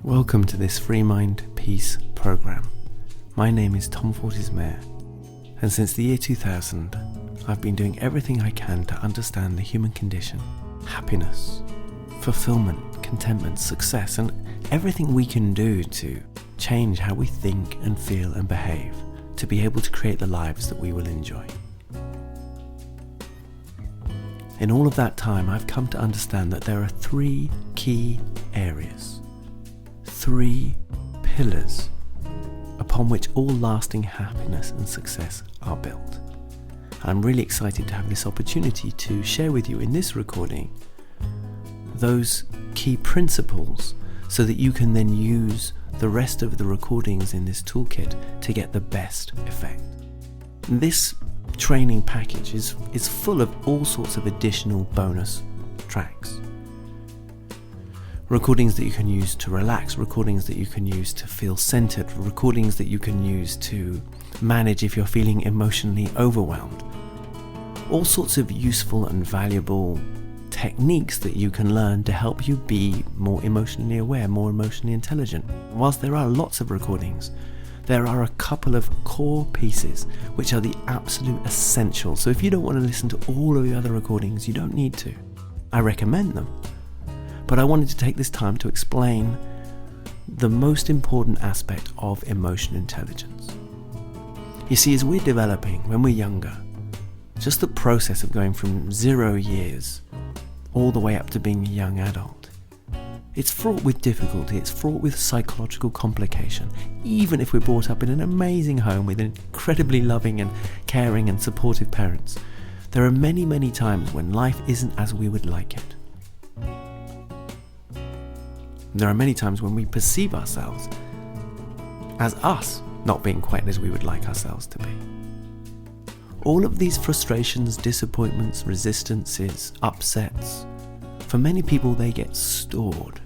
Welcome to this FreeMind Peace program. My name is Tom Fortismere, and since the year 2000, I've been doing everything I can to understand the human condition, happiness, fulfillment, contentment, success, and everything we can do to change how we think and feel and behave to be able to create the lives that we will enjoy. In all of that time, I've come to understand that there are three key areas, three pillars upon which all lasting happiness and success are built. I'm really excited to have this opportunity to share with you in this recording those key principles so that you can then use the rest of the recordings in this toolkit to get the best effect. This training package is full of all sorts of additional bonus tracks. Recordings that you can use to relax, recordings that you can use to feel centered, recordings that you can use to manage if you're feeling emotionally overwhelmed. All sorts of useful and valuable techniques that you can learn to help you be more emotionally aware, more emotionally intelligent. Whilst there are lots of recordings, there are a couple of core pieces which are the absolute essentials. So if you don't want to listen to all of the other recordings, you don't need to. I recommend them. But I wanted to take this time to explain the most important aspect of emotional intelligence. You see, as we're developing, when we're younger, just the process of going from 0 years all the way up to being a young adult, it's fraught with difficulty, it's fraught with psychological complication. Even if we're brought up in an amazing home with incredibly loving and caring and supportive parents, there are many, many times when life isn't as we would like it. There are many times when we perceive ourselves as us not being quite as we would like ourselves to be. All of these frustrations, disappointments, resistances, upsets, for many people they get stored.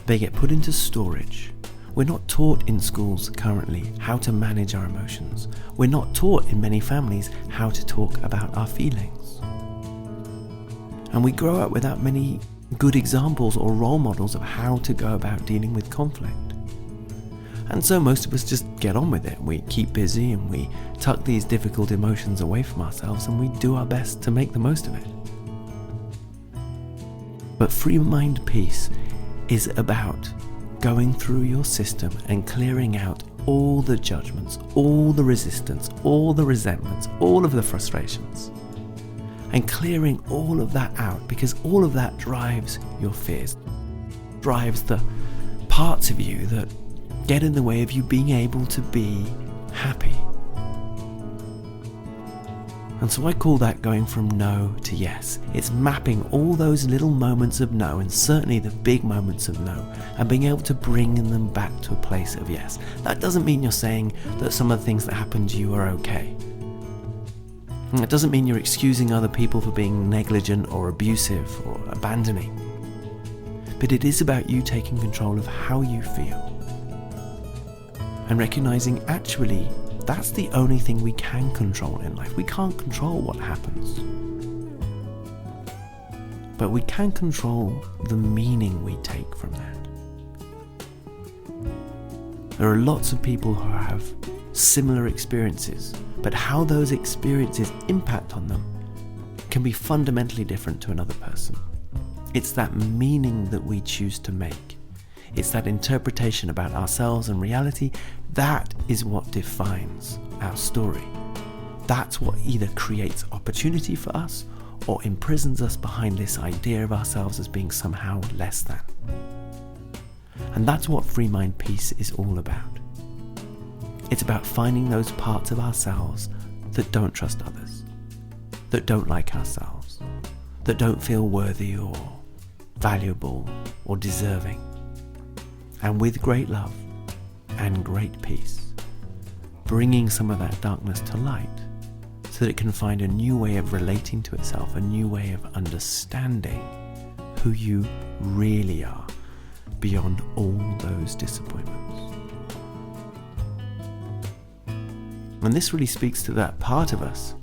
They get put into storage. We're not taught in schools currently how to manage our emotions. We're not taught in many families how to talk about our feelings. And we grow up without many good examples or role models of how to go about dealing with conflict. And so most of us just get on with it. We keep busy and we tuck these difficult emotions away from ourselves and we do our best to make the most of it. But FreeMind Peace is about going through your system and clearing out all the judgments, all the resistance, all the resentments, all of the frustrations. And clearing all of that out, because all of that drives your fears, drives the parts of you that get in the way of you being able to be happy. And so I call that going from no to yes. It's mapping all those little moments of no, and certainly the big moments of no, and being able to bring them back to a place of yes. That doesn't mean you're saying that some of the things that happen to you are okay. It doesn't mean you're excusing other people for being negligent or abusive or abandoning. But it is about you taking control of how you feel. And recognizing actually that's the only thing we can control in life. We can't control what happens. But we can control the meaning we take from that. There are lots of people who have similar experiences, but how those experiences impact on them can be fundamentally different to another person. It's that meaning that we choose to make. It's that interpretation about ourselves and reality. That is what defines our story. That's what either creates opportunity for us or imprisons us behind this idea of ourselves as being somehow less than. And that's what FreeMind Peace is all about. It's about finding those parts of ourselves that don't trust others, that don't like ourselves, that don't feel worthy or valuable or deserving. And with great love and great peace, bringing some of that darkness to light so that it can find a new way of relating to itself, a new way of understanding who you really are beyond all those disappointments. And this really speaks to that part of us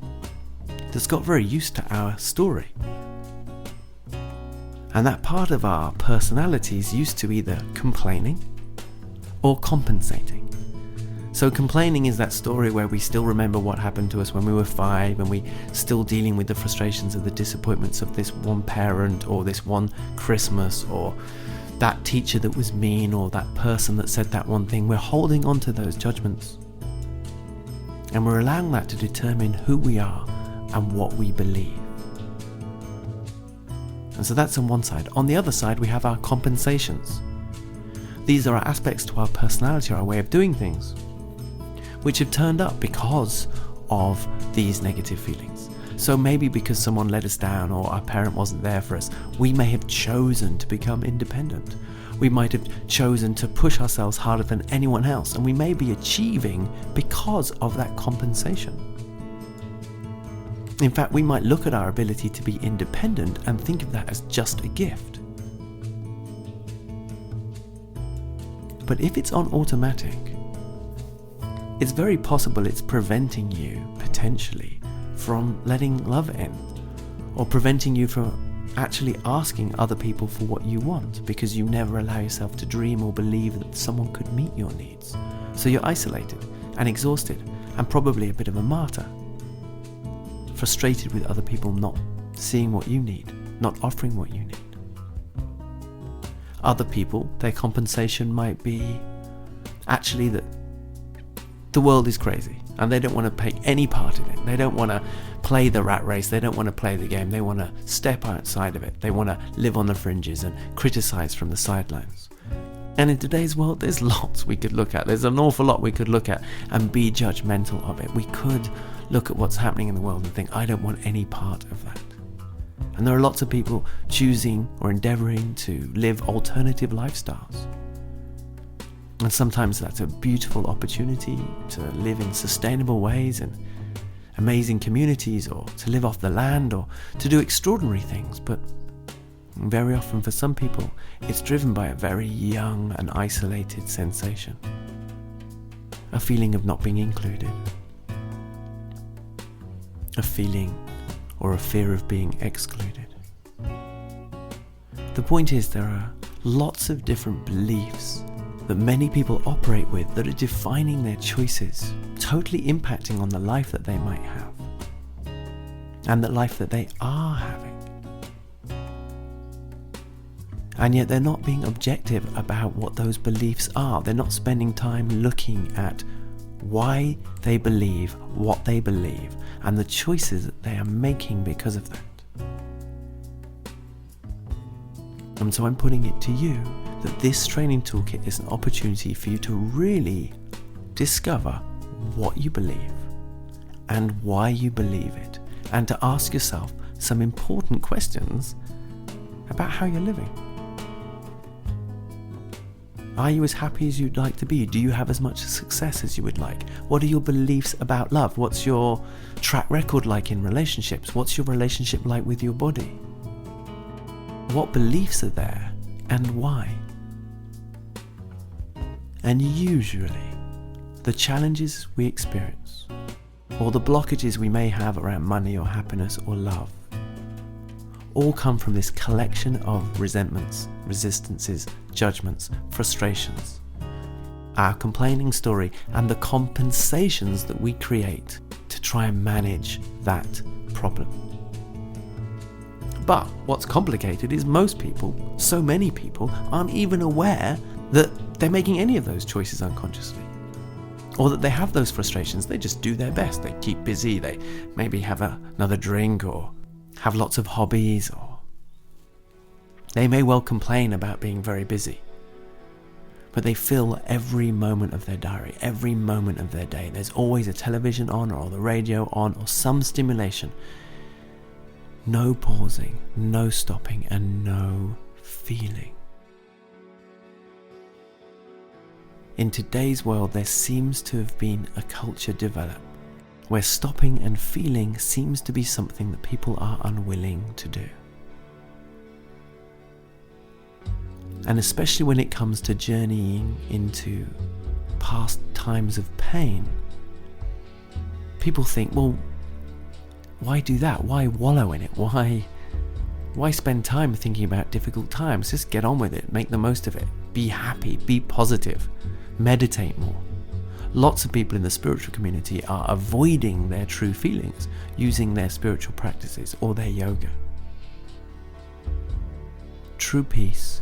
that's got very used to our story. And that part of our personalities used to either complaining or compensating. So complaining is that story where we still remember what happened to us when we were 5 and we still dealing with the frustrations of the disappointments of this one parent or this one Christmas or that teacher that was mean or that person that said that one thing. We're holding on to those judgments. And we're allowing that to determine who we are and what we believe. And so that's on one side. On the other side, we have our compensations. These are our aspects to our personality, our way of doing things, which have turned up because of these negative feelings. So maybe because someone let us down or our parent wasn't there for us, we may have chosen to become independent. We might have chosen to push ourselves harder than anyone else, and we may be achieving because of that compensation. In fact, we might look at our ability to be independent and think of that as just a gift. But if it's on automatic, it's very possible it's preventing you, potentially, from letting love in, or preventing you from actually asking other people for what you want, because you never allow yourself to dream or believe that someone could meet your needs. So you're isolated and exhausted and probably a bit of a martyr, frustrated with other people not seeing what you need, not offering what you need. Other people, their compensation might be actually that the world is crazy and they don't want to take any part in it. They don't want to play the rat race. They don't want to play the game. They want to step outside of it. They want to live on the fringes and criticize from the sidelines. And in today's world, there's lots we could look at. There's an awful lot we could look at and be judgmental of it. We could look at what's happening in the world and think, I don't want any part of that. And there are lots of people choosing or endeavoring to live alternative lifestyles. And sometimes that's a beautiful opportunity to live in sustainable ways and amazing communities, or to live off the land, or to do extraordinary things. But very often for some people, it's driven by a very young and isolated sensation. A feeling of not being included. A feeling or a fear of being excluded. The point is, there are lots of different beliefs that many people operate with that are defining their choices, totally impacting on the life that they might have and the life that they are having. And yet they're not being objective about what those beliefs are. They're not spending time looking at why they believe what they believe and the choices that they are making because of that. And so I'm putting it to you that this training toolkit is an opportunity for you to really discover what you believe and why you believe it, and to ask yourself some important questions about how you're living. Are you as happy as you'd like to be? Do you have as much success as you would like? What are your beliefs about love? What's your track record like in relationships? What's your relationship like with your body? What beliefs are there and why? And usually, the challenges we experience, or the blockages we may have around money or happiness or love, all come from this collection of resentments, resistances, judgments, frustrations, our complaining story, and the compensations that we create to try and manage that problem. But what's complicated is most people, so many people, aren't even aware that they're making any of those choices unconsciously, or that they have those frustrations. They just do their best. They keep busy. They maybe have another drink, or have lots of hobbies, or they may well complain about being very busy, but they fill every moment of their diary, every moment of their day. There's always a television on, or the radio on, or some stimulation. No pausing, no stopping, and no feeling. In today's world, there seems to have been a culture developed where stopping and feeling seems to be something that people are unwilling to do. And especially when it comes to journeying into past times of pain, people think, well, why do that? Why wallow in it? Why Why spend time thinking about difficult times? Just get on with it, make the most of it, be happy, be positive, meditate more. Lots of people in the spiritual community are avoiding their true feelings using their spiritual practices or their yoga. True peace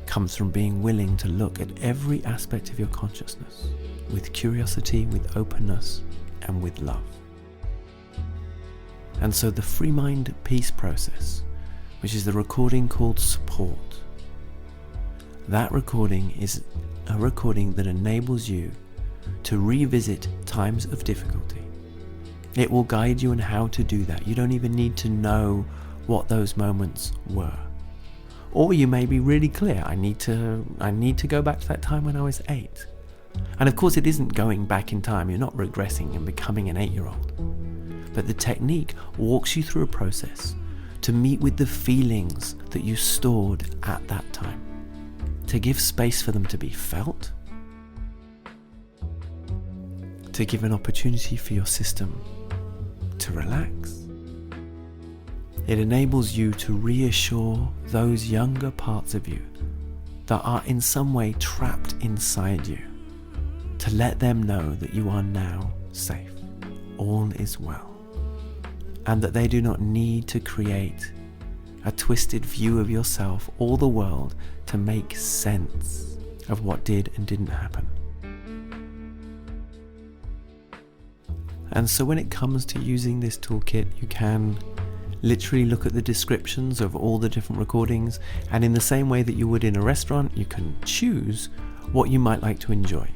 comes from being willing to look at every aspect of your consciousness with curiosity, with openness, and with love. And so the FreeMind peace process, which is the recording called Support, that recording is a recording that enables you to revisit times of difficulty. It will guide you on how to do that. You don't even need to know what those moments were. Or you may be really clear, I need to go back to that time when I was 8. And of course it isn't going back in time, you're not regressing and becoming an 8-year-old. But the technique walks you through a process to meet with the feelings that you stored at that time, to give space for them to be felt, to give an opportunity for your system to relax. It enables you to reassure those younger parts of you that are in some way trapped inside you, to let them know that you are now safe, all is well, and that they do not need to create a twisted view of yourself or the world to make sense of what did and didn't happen. And so when it comes to using this toolkit, you can literally look at the descriptions of all the different recordings, and in the same way that you would in a restaurant, you can choose what you might like to enjoy.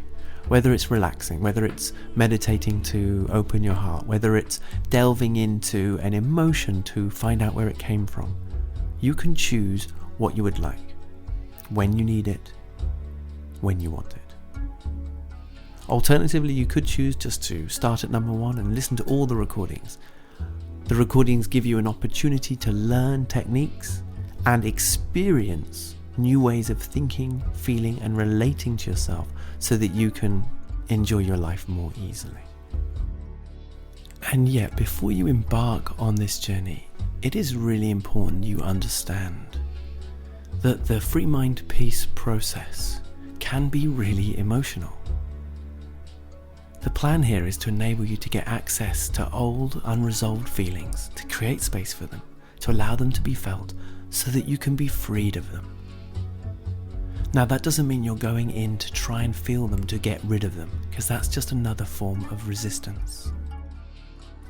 Whether it's relaxing, whether it's meditating to open your heart, whether it's delving into an emotion to find out where it came from. You can choose what you would like, when you need it, when you want it. Alternatively, you could choose just to start at number 1 and listen to all the recordings. The recordings give you an opportunity to learn techniques and experience new ways of thinking, feeling, and relating to yourself so that you can enjoy your life more easily. And yet, before you embark on this journey, it is really important you understand that the FreeMind peace process can be really emotional. The plan here is to enable you to get access to old, unresolved feelings, to create space for them, to allow them to be felt, so that you can be freed of them. Now, that doesn't mean you're going in to try and feel them to get rid of them, because that's just another form of resistance.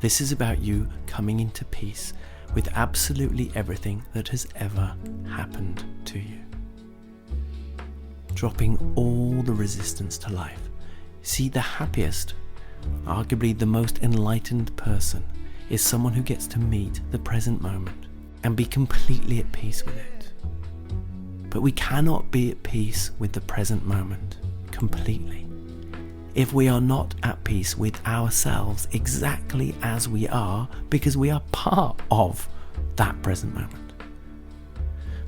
This is about you coming into peace with absolutely everything that has ever happened to you. Dropping all the resistance to life. See, the happiest, arguably the most enlightened person is someone who gets to meet the present moment and be completely at peace with it. But we cannot be at peace with the present moment completely if we are not at peace with ourselves exactly as we are, because we are part of that present moment.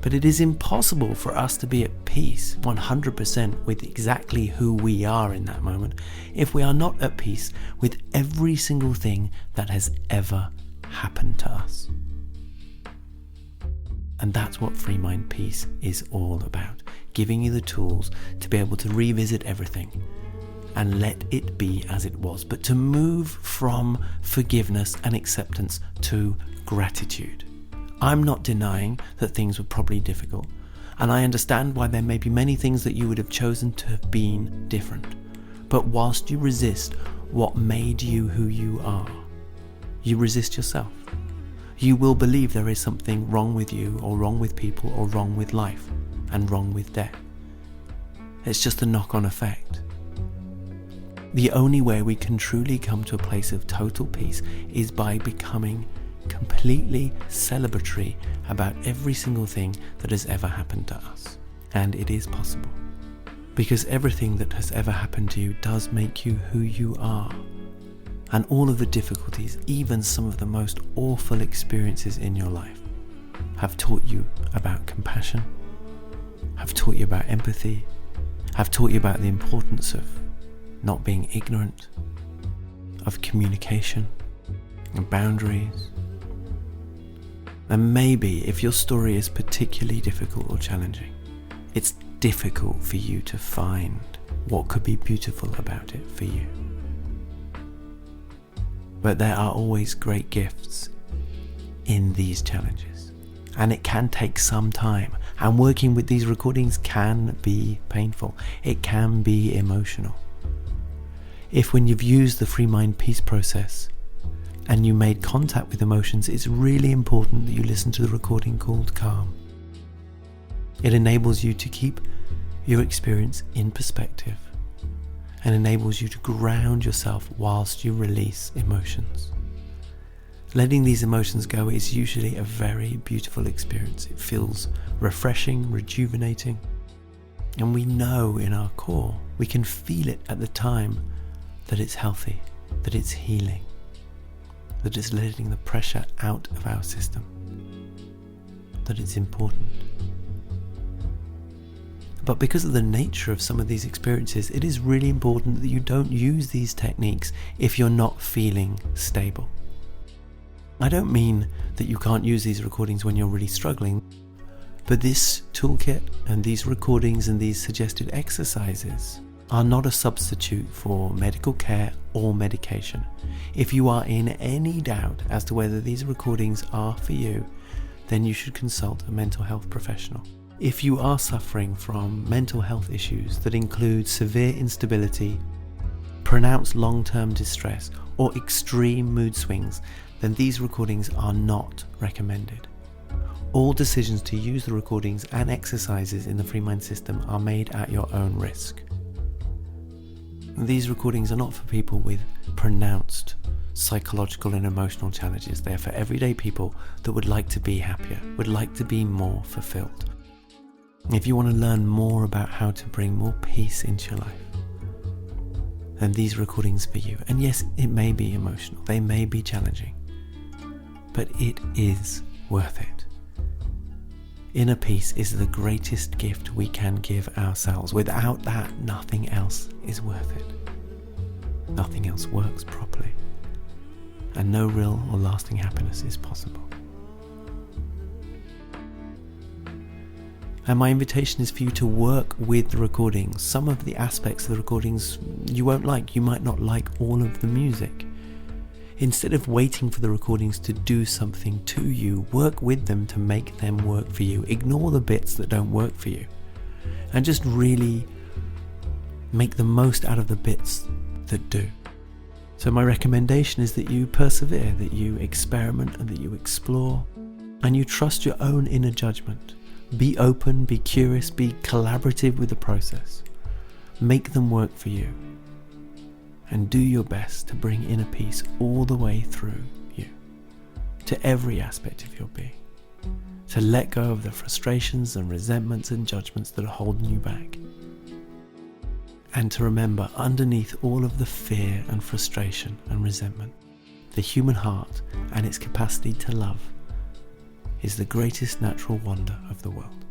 But it is impossible for us to be at peace 100% with exactly who we are in that moment if we are not at peace with every single thing that has ever happened to us. And that's what FreeMind Peace is all about, giving you the tools to be able to revisit everything and let it be as it was, but to move from forgiveness and acceptance to gratitude. I'm not denying that things were probably difficult, and I understand why there may be many things that you would have chosen to have been different. But whilst you resist what made you who you are, you resist yourself. You will believe there is something wrong with you, or wrong with people, or wrong with life, and wrong with death. It's just a knock-on effect. The only way we can truly come to a place of total peace is by becoming completely celebratory about every single thing that has ever happened to us. And it is possible, because everything that has ever happened to you does make you who you are. And all of the difficulties, even some of the most awful experiences in your life, have taught you about compassion, have taught you about empathy, have taught you about the importance of not being ignorant, of communication and boundaries. And maybe if your story is particularly difficult or challenging, it's difficult for you to find what could be beautiful about it for you. But there are always great gifts in these challenges, and it can take some time, and working with these recordings can be painful. It can be emotional. If when you've used the FreeMind peace process and you made contact with emotions, it's really important that you listen to the recording called Calm. It enables you to keep your experience in perspective and enables you to ground yourself whilst you release emotions. Letting these emotions go is usually a very beautiful experience. It feels refreshing, rejuvenating, and we know in our core, we can feel it at the time, that it's healthy, that it's healing, that it's letting the pressure out of our system, that it's important. But because of the nature of some of these experiences, it is really important that you don't use these techniques if you're not feeling stable. I don't mean that you can't use these recordings when you're really struggling, but this toolkit and these recordings and these suggested exercises are not a substitute for medical care or medication. If you are in any doubt as to whether these recordings are for you, then you should consult a mental health professional. If you are suffering from mental health issues that include severe instability, pronounced long-term distress, or extreme mood swings, then these recordings are not recommended. All decisions to use the recordings and exercises in the FreeMind system are made at your own risk. These recordings are not for people with pronounced psychological and emotional challenges. They are for everyday people that would like to be happier, would like to be more fulfilled. If you want to learn more about how to bring more peace into your life, then these recordings are for you. And yes, it may be emotional, they may be challenging, but it is worth it. Inner peace is the greatest gift we can give ourselves. Without that, nothing else is worth it. Nothing else works properly, and no real or lasting happiness is possible. And my invitation is for you to work with the recordings. Some of the aspects of the recordings you won't like. You might not like all of the music. Instead of waiting for the recordings to do something to you, work with them to make them work for you. Ignore the bits that don't work for you, and just really make the most out of the bits that do. So my recommendation is that you persevere, that you experiment, and that you explore, and you trust your own inner judgment. Be open, be curious, be collaborative with the process. Make them work for you, and do your best to bring inner peace all the way through you, to every aspect of your being, to let go of the frustrations and resentments and judgments that are holding you back, and to remember, underneath all of the fear and frustration and resentment, the human heart and its capacity to love is the greatest natural wonder of the world.